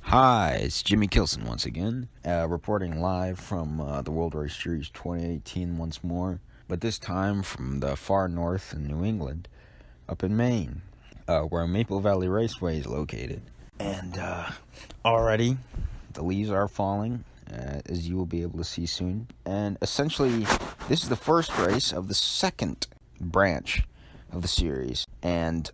Hi, it's Jimmy Kilson once again, reporting live from the World Race Series 2018 once more, but this time from the far north in New England, up in Maine, where Maple Valley Raceway is located. And already, the leaves are falling, as you will be able to see soon. And essentially, this is the first race of the second branch of the series, and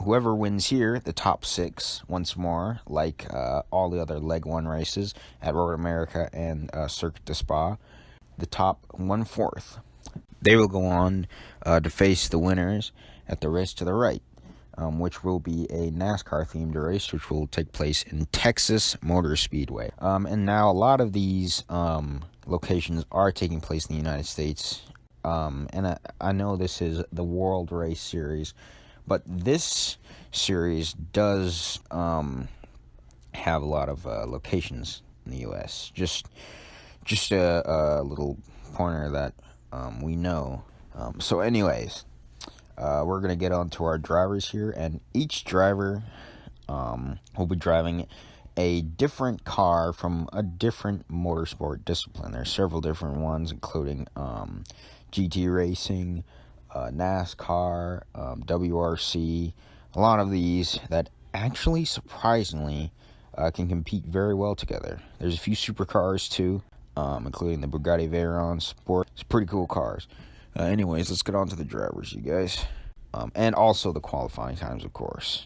whoever wins here, the top six, once more, like all the other Leg 1 races at Road America and Circuit de Spa, the top 1/4, they will go on to face the winners at the race to the right, which will be a NASCAR-themed race, which will take place in Texas Motorspeedway. And now a lot of these locations are taking place in the United States. And I know this is the World Race Series, but this series does have a lot of locations in the U.S. Just a little pointer that we know. So anyways, we're going to get on to our drivers here, and each driver will be driving a different car from a different motorsport discipline. There's several different ones, including GT racing, NASCAR, WRC, a lot of these that actually, surprisingly, can compete very well together. There's a few supercars too, including the Bugatti Veyron Sport. It's pretty cool cars. Anyways, let's get on to the drivers, you guys. And also the qualifying times, of course.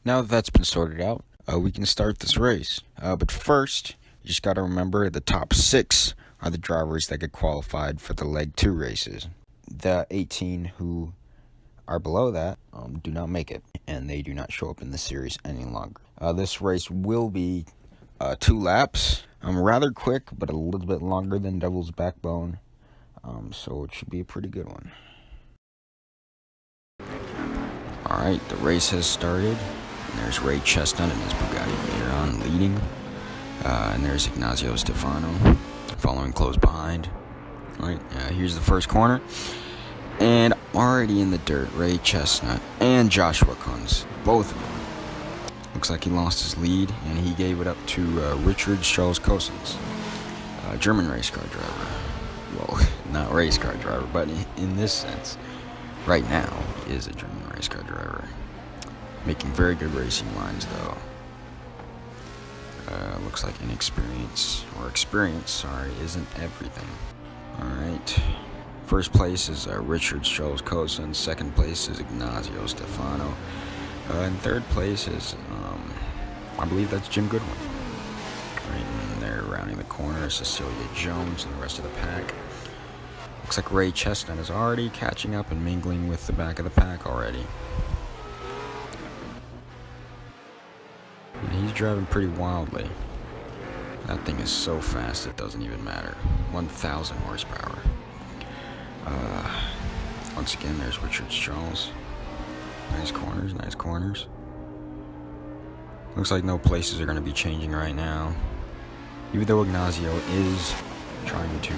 Now that that's been sorted out, we can start this race. But first, you just got to remember the top 6 are the drivers that get qualified for the Leg 2 races. The 18 who are below that do not make it, and they do not show up in the series any longer. This race will be 2 laps, rather quick, but a little bit longer than Devil's Backbone, so it should be a pretty good one. Alright, the race has started. And there's Ray Chestnut and his Bugatti Veyron leading. And there's Ignacio Stefano following close behind. Alright, here's the first corner. And already in the dirt, Ray Chestnut and Joshua Kunz, both of them. Looks like he lost his lead, and he gave it up to Richard Charles Cosens, a German race car driver. Well, not race car driver, but in this sense, right now, he is a German race car driver. Making very good racing lines, though. Looks like experience isn't everything. Alright. First place is Richard Strauss-Cosen. Second place is Ignacio Stefano. And third place is, I believe that's Jim Goodwin. Right, and they're rounding the corner, Cecilia Jones and the rest of the pack. Looks like Ray Chestnut is already catching up and mingling with the back of the pack already. And he's driving pretty wildly. That thing is so fast it doesn't even matter. 1,000 horsepower. Once again, there's Richard Strauss. Nice corners, nice corners. Looks like no places are going to be changing right now. Even though Ignacio is trying to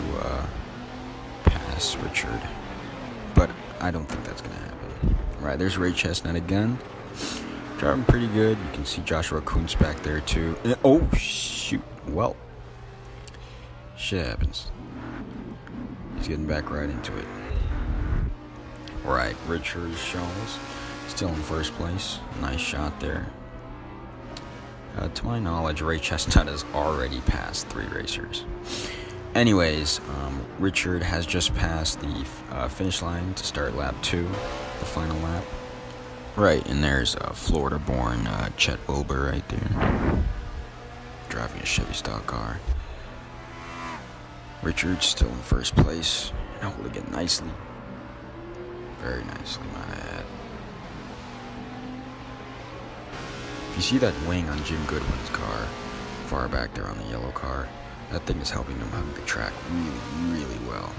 pass Richard. But I don't think that's going to happen. Right, there's Ray Chestnut again. Driving pretty good. You can see Joshua Kuntz back there too. Oh, shoot. Well, shit happens. He's getting back right into it. Right, Richard Strauss still in first place. Nice shot there. To my knowledge, Ray Chestnut has already passed 3 racers. Anyways, Richard has just passed the finish line to start lap 2, the final lap. Right, and there's Florida-born Chet Wilbur right there, driving a Chevy stock car. Richard's still in first place, and holding it nicely. Very nicely, might I add. If you see that wing on Jim Goodwin's car, far back there on the yellow car, that thing is helping him hug the track really, really well.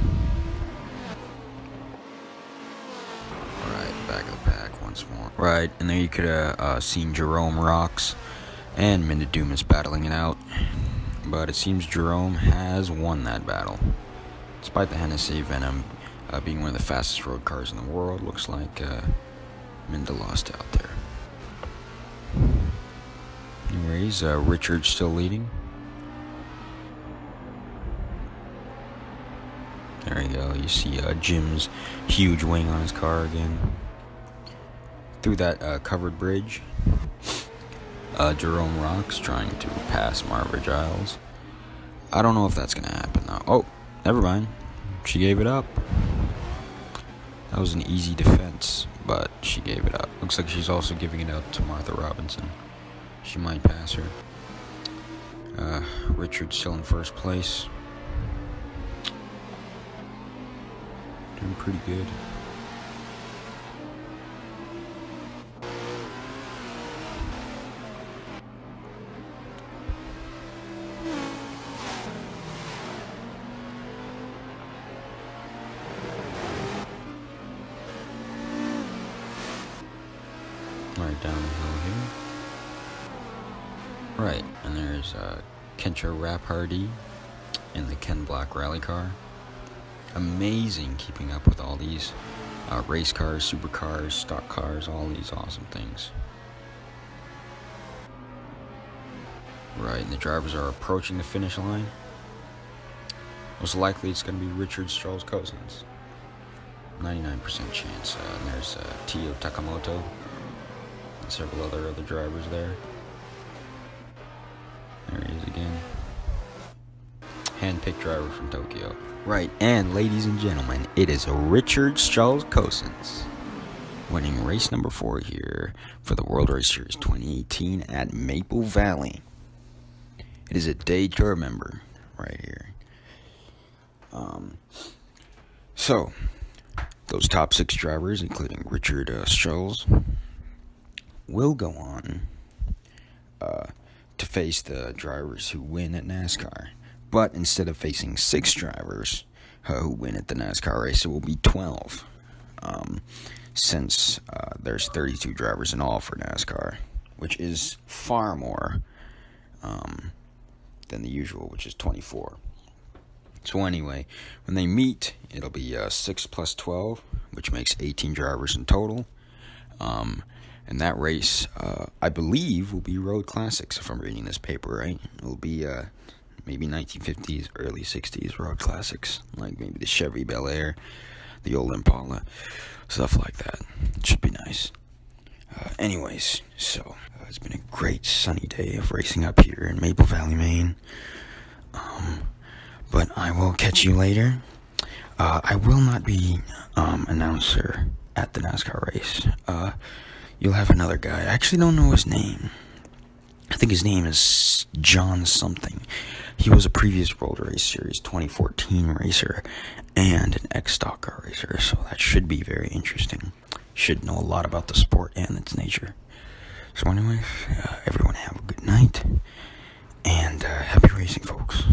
Alright, back of the pack once more. Right, and there you could have seen Jerome Rocks and Minda Dumas battling it out. But it seems Jerome has won that battle. Despite the Hennessy Venom being one of the fastest road cars in the world, looks like Minda lost out there. Anyways, Richard's still leading. There you go. You see Jim's huge wing on his car again. Through that covered bridge. Jerome Rocks trying to pass Marva Giles. I don't know if that's going to happen though. Oh, never mind. She gave it up. That was an easy defense, but she gave it up. Looks like she's also giving it up to Martha Robinson. She might pass her. Richard's still in first place. Doing pretty good. Right down the hill here. Right, and there's Kencha Raphardy in the Ken Block rally car. Amazing keeping up with all these race cars, supercars, stock cars, all these awesome things. Right, and the drivers are approaching the finish line. Most likely it's going to be Richard Strauss-Cosen's. 99% chance. And there's Tio Takamoto and several other drivers there. There he is again. Hand-picked driver from Tokyo. Right, and ladies and gentlemen, it is Richard Strauss-Cosen's winning race number 4 here for the World Race Series 2018 at Maple Valley. It is a day to remember right here. So, those top 6 drivers, including Richard Strauss, will go on to face the drivers who win at NASCAR. But instead of facing 6 drivers who win at the NASCAR race, it will be 12. Since there's 32 drivers in all for NASCAR, which is far more than the usual, which is 24. So anyway, when they meet, it'll be 6 plus 12, which makes 18 drivers in total. And that race, I believe, will be Road Classics, if I'm reading this paper right. It'll be maybe 1950s, early 60s Road Classics, like maybe the Chevy Bel Air, the old Impala, stuff like that. It should be nice. Anyways, so it's been a great sunny day of racing up here in Maple Valley, Maine. But I will catch you later. I will not be announcer at the NASCAR race. You'll have another guy. I actually don't know his name. I think his name is John something. He was a previous World Race Series 2014 racer and an ex-stock car racer, so that should be very interesting. Should know a lot about the sport and its nature. So anyways, everyone have a good night, and happy racing, folks.